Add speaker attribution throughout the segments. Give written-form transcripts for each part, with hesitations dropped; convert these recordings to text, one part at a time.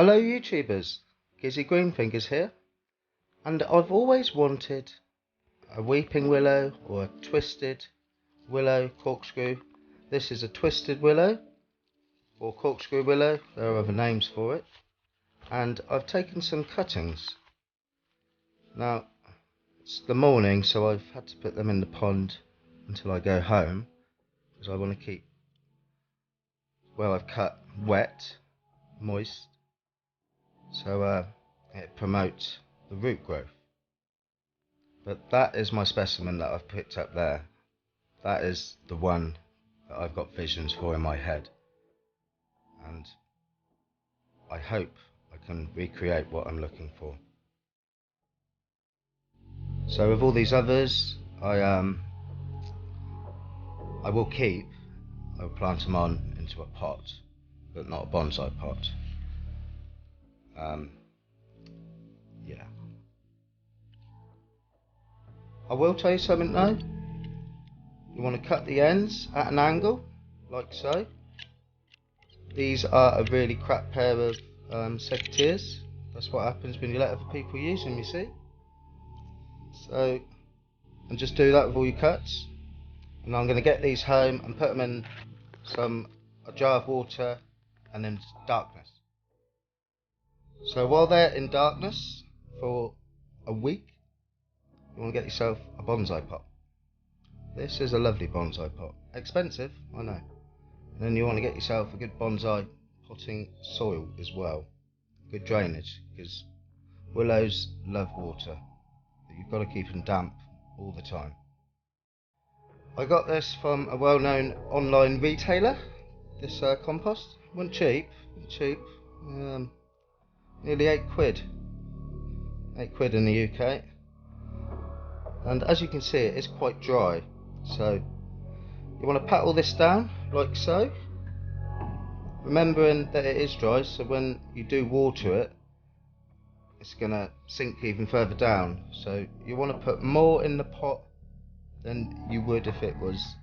Speaker 1: Hello YouTubers, Gizzy Greenfingers here, and I've always wanted a weeping willow or a twisted willow corkscrew. This is a twisted willow or corkscrew willow, there are other names for it, and I've taken some cuttings. Now it's the morning, so I've had to put them in the pond until I go home, because I want to keep where I've cut wet, moist, so it promotes the root growth. But that is my specimen that I've picked up there. That is the one that I've got visions for in my head, and I hope I can recreate what I'm looking for. So with all these others, I will keep. I will plant them on into a pot, but not a bonsai pot. Yeah. I will tell you something though. You want to cut the ends at an angle, like so. These are a really crap pair of secateurs. That's what happens when you let other people use them, you see. So, and just do that with all your cuts. And I'm going to get these home and put them in a jar of water and in darkness. So while they're in darkness for a week, you want to get yourself a bonsai pot. This is a lovely bonsai pot. Expensive, I know. And then you want to get yourself a good bonsai potting soil as well. Good drainage, because willows love water. But you've got to keep them damp all the time. I got this from a well-known online retailer. This compost wasn't cheap. Nearly £8. £8 in the UK. And as you can see, it is quite dry. So you want to pat all this down like so, remembering that it is dry, so when you do water it, it's going to sink even further down. So you want to put more in the pot than you would if it was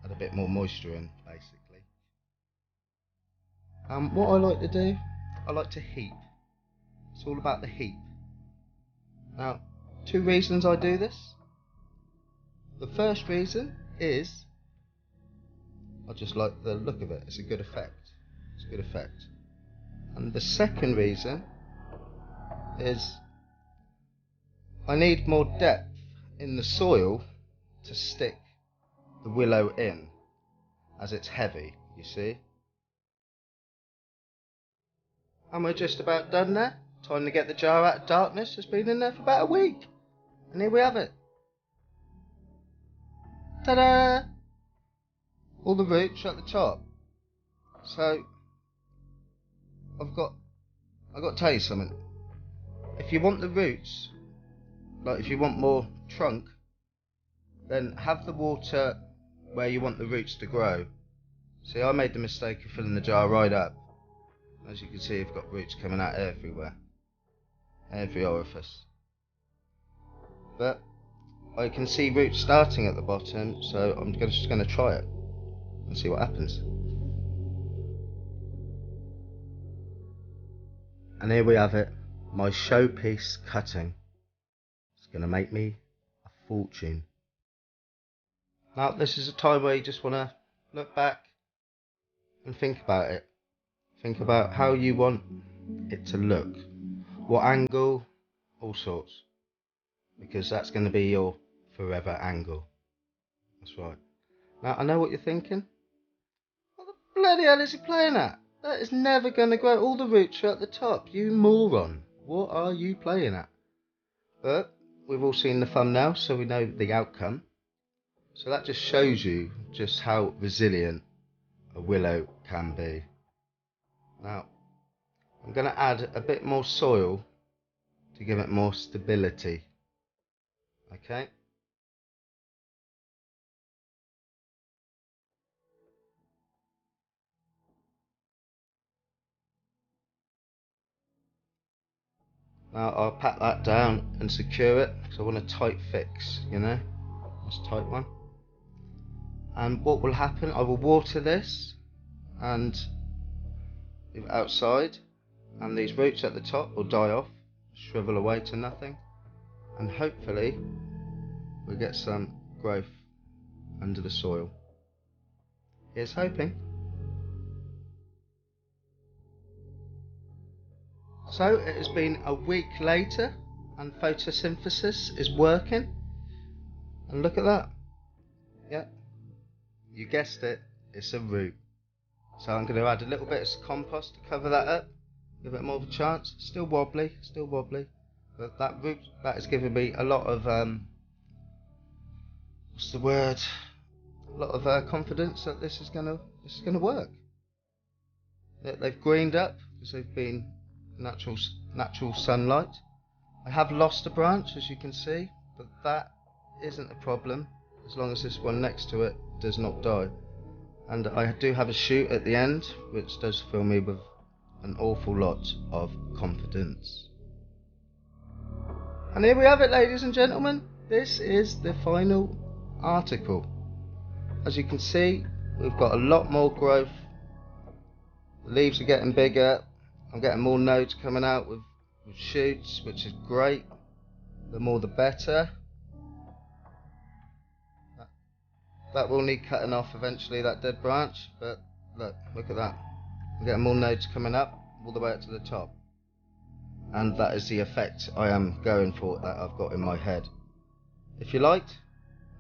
Speaker 1: had a bit more moisture in, basically. What I like to do, I like to heap. It's all about the heap. Now, two reasons I do this. The first reason is I just like the look of it. It's a good effect. It's a good effect. And the second reason is I need more depth in the soil to stick the willow in, as it's heavy, you see. And we're just about done there. Time to get the jar out of darkness. It's been in there for about a week. And here we have it. Ta-da! All the roots are at the top. So I've got to tell you something. If you want the roots, like if you want more trunk, then have the water where you want the roots to grow. See, I made the mistake of filling the jar right up. As you can see, you've got roots coming out everywhere, every orifice. But I can see roots starting at the bottom, so I'm just going to try it and see what happens. And here we have it, my showpiece cutting. It's going to make me a fortune. Now this is a time where you just want to look back and think about it. Think about how you want it to look. What angle, all sorts. Because that's going to be your forever angle. That's right. Now I know what you're thinking. What the bloody hell is he playing at? That is never going to grow. All the roots are at the top. You moron. What are you playing at? But we've all seen the thumbnail, so we know the outcome. So that just shows you just how resilient a willow can be. Now, I'm going to add a bit more soil to give it more stability. Okay? Now I'll pat that down and secure it, because I want a tight fix, you know? This tight one. And what will happen, I will water this and leave it outside, and these roots at the top will die off, shrivel away to nothing, and hopefully we'll get some growth under the soil. Here's hoping. So it has been a week later and photosynthesis is working, and look at that. Yeah, you guessed it, it's a root. So I'm going to add a little bit of compost to cover that up, give it more of a chance. Still wobbly, but that root, that has given me a lot of what's the word? A lot of confidence that this is going to work. They've greened up because they've been natural sunlight. I have lost a branch, as you can see, but that isn't a problem as long as this one next to it does not die. And I do have a shoot at the end, which does fill me with an awful lot of confidence. And here we have it, ladies and gentlemen. This is the final article. As you can see, we've got a lot more growth. The leaves are getting bigger. I'm getting more nodes coming out with shoots, which is great. The more the better. That will need cutting off eventually, that dead branch, but look at that. I'm getting more nodes coming up all the way up to the top, and that is the effect I am going for, that I've got in my head. If you liked,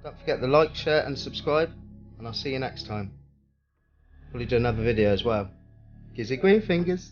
Speaker 1: don't forget to like, share and subscribe, and I'll see you next time. Probably do another video as well. Gives you green fingers.